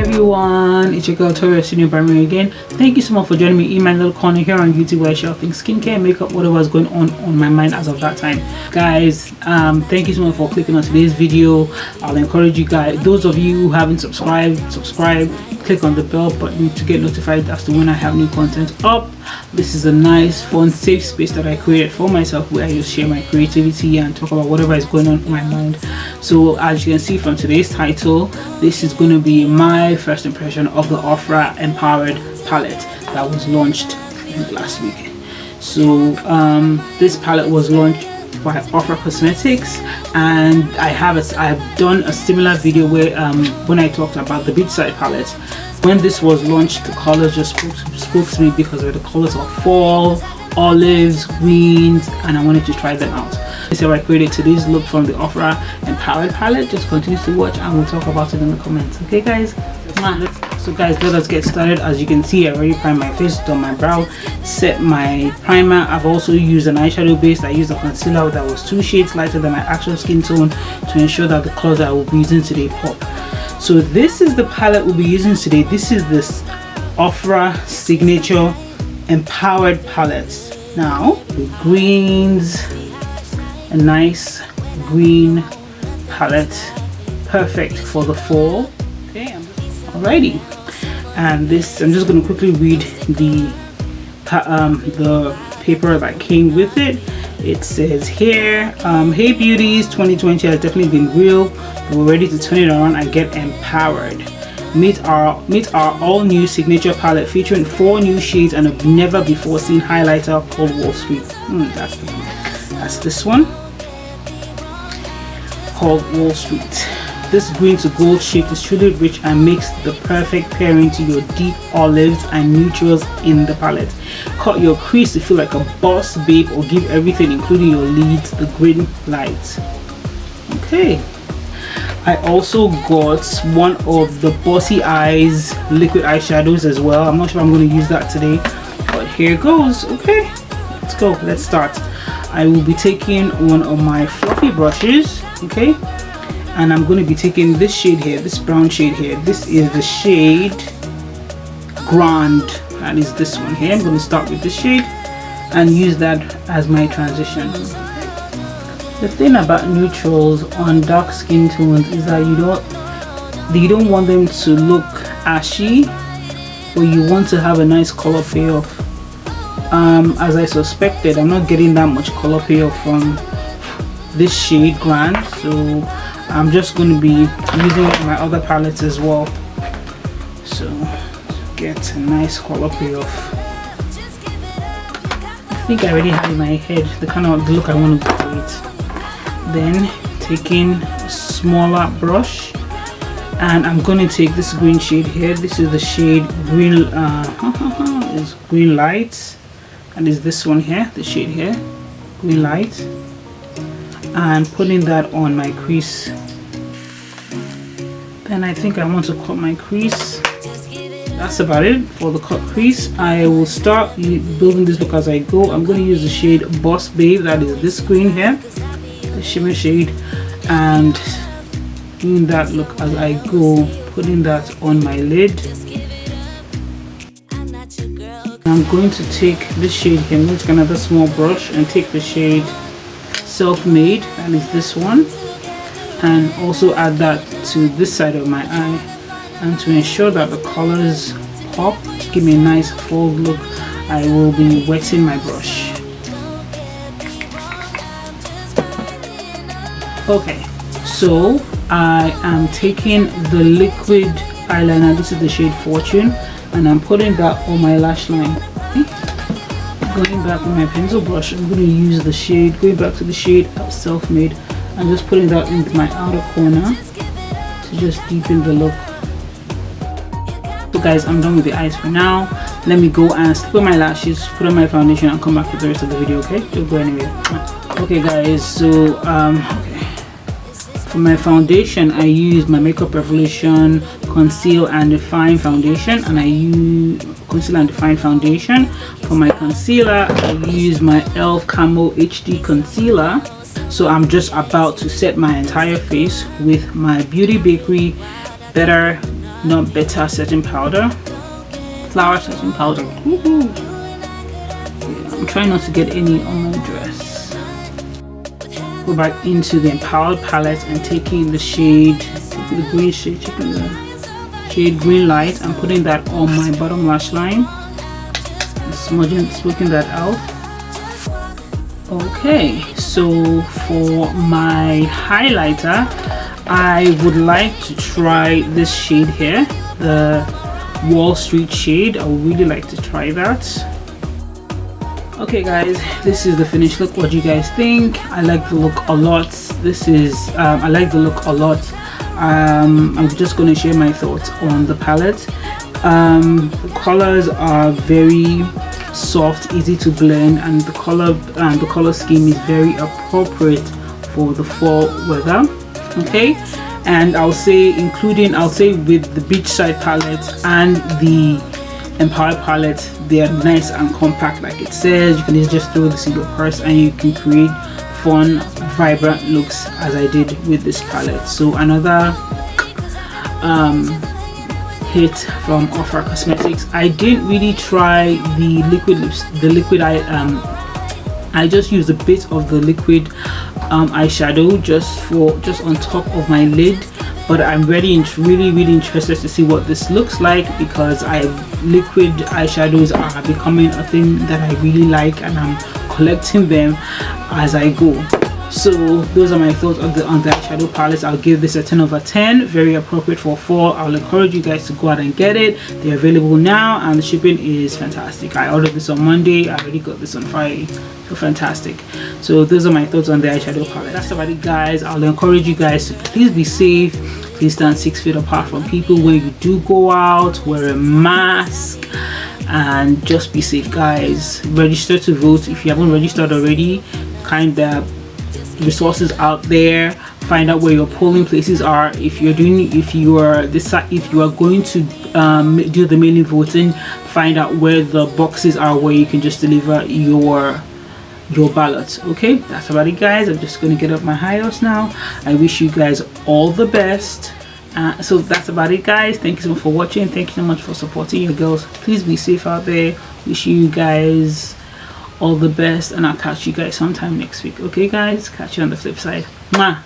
everyone, it's your girl Ofra Signature Empowered Paltte again. Thank you so much for joining me in my little corner here on YouTube where I share things skincare, makeup, whatever was going on my mind as of that time. Guys, thank you so much for clicking on today's video. I'll encourage you guys, those of you who haven't subscribe, click on the bell button to get notified as to when I have new content up. This is a nice, fun, safe space that I created for myself where I just share my creativity and talk about whatever is going on in my mind. So as you can see from today's title, this is going to be my first impression of the Ofra Empowered Palette that was launched last week. So this palette was launched by Ofra Cosmetics, and I have done a similar video where when I talked about the beachside palette. When this was launched, the colors just spoke to me because of the colors of fall, olives, greens, and I wanted to try them out. So I created today's look from the Ofra Empowered Palette. Just continue to watch and we'll talk about it in the comments. Okay guys? So guys, let us get started. As you can see, I already primed my face, done my brow, set my primer. I've also used an eyeshadow base. I used a concealer that was 2 shades lighter than my actual skin tone to ensure that the colors I will be using today pop. So this is the palette we'll be using today. This is this Ofra Signature Empowered Palette. Now, with greens, a nice green palette, perfect for the fall. Okay, alrighty. And this, I'm just going to quickly read the paper that came with it. It says here, hey beauties, 2020 has definitely been real. We're ready to turn it around and get empowered. Meet our all new signature palette featuring 4 new shades and a never before seen highlighter called Wall Street. That's this one, called Wall Street. This green to gold shade is truly rich and makes the perfect pairing to your deep olives and neutrals in the palette. Cut your crease to feel like a boss babe or give everything including your lids the green light. Okay. I also got one of the Bossy Eyes liquid eyeshadows as well. I'm not sure I'm going to use that today, but here goes. Okay, let's go. Let's start. I will be taking one of my fluffy brushes, okay, and I'm going to be taking this shade here, this brown shade here. This is the shade Grand. That is this one here. I'm going to start with this shade and use that as my transition. The thing about neutrals on dark skin tones is that you don't want them to look ashy, but you want to have a nice color payoff. As I suspected, I'm not getting that much color payoff from this shade Grand, so I'm just going to be using it in my other palettes as well, so to get a nice color payoff. I think I already have in my head the kind of look I want to create. Then taking a smaller brush, and I'm going to take this green shade here. This is the shade green is green light, and is this one here, the shade here, green light, and putting that on my crease. Then I think I want to cut my crease. That's about it for the cut crease. I will start building this look as I go. I'm going to use the shade Boss Babe, that is this green here, the shimmer shade, and doing that look as I go, putting that on my lid. I'm going to take this shade here. I'm going to take another small brush and take the shade Self-Made, that is this one, and also add that to this side of my eye. And to ensure that the colors pop, to give me a nice full look, I will be wetting my brush. Okay, so I am taking the liquid eyeliner. This is the shade Fortune, and I'm putting that on my lash line. Going back with my pencil brush, I'm going to use the shade, going back to the shade Self-Made, and just putting that into my outer corner to just deepen the look. So guys, I'm done with the eyes for now. Let me go and slip on my lashes, put on my foundation, and come back with the rest of the video. Okay, don't go anywhere. Okay guys, so for my foundation, I use my Makeup Revolution Conceal and Define Foundation, and I use Conceal and Define Foundation. For my concealer, I use my e.l.f. Camo HD Concealer. So I'm just about to set my entire face with my Beauty Bakery Better not better setting powder, flower setting powder. Woohoo! Yeah, I'm trying not to get any on my dress. Go back into the Empowered palette and taking the shade, taking the green shade, taking the shade Green Light, and putting that on my bottom lash line, and smoking that out. Okay, so for my highlighter, I would like to try this shade here, the Wall Street shade. I would really like to try that. Okay guys, this is the finished look. What do you guys think? I like the look a lot. This is I like the look a lot. I'm just going to share my thoughts on the palette. The colors are very soft, easy to blend, and the color scheme is very appropriate for the fall weather. Okay, and I'll say with the beachside palette and the Empowered palette, they are nice and compact, like it says. You can just throw this in your purse and you can create fun, vibrant looks, as I did with this palette. So another hit from Ofra Cosmetics. I didn't really try the liquid I just used a bit of the liquid eyeshadow just on top of my lid, but I'm really interested to see what this looks like, because liquid eyeshadows are becoming a thing that I really like, and I'm collecting them as I go. So those are my thoughts on the eyeshadow palettes. I'll give this a 10 over 10. Very appropriate for fall. I'll encourage you guys to go out and get it. They're available now and the shipping is fantastic. I ordered this on Monday. I already got this on Friday. So fantastic. So those are my thoughts on the eyeshadow palette. That's about it guys. I'll encourage you guys to please be safe. Please stand 6 feet apart from people when you do go out. Wear a mask and just be safe guys. Register to vote if you haven't registered already. Kind of resources out there. Find out where your polling places are. If you are going to do the mail-in voting, find out where the boxes are where you can just deliver your ballots. Okay, that's about it guys. I'm just going to get up my high horse now. I wish you guys all the best. So that's about it guys. Thank you so much for watching. Thank you so much for supporting your girls. Please be safe out there. Wish you guys all the best, and I'll catch you guys sometime next week. Okay guys, catch you on the flip side. Mwah.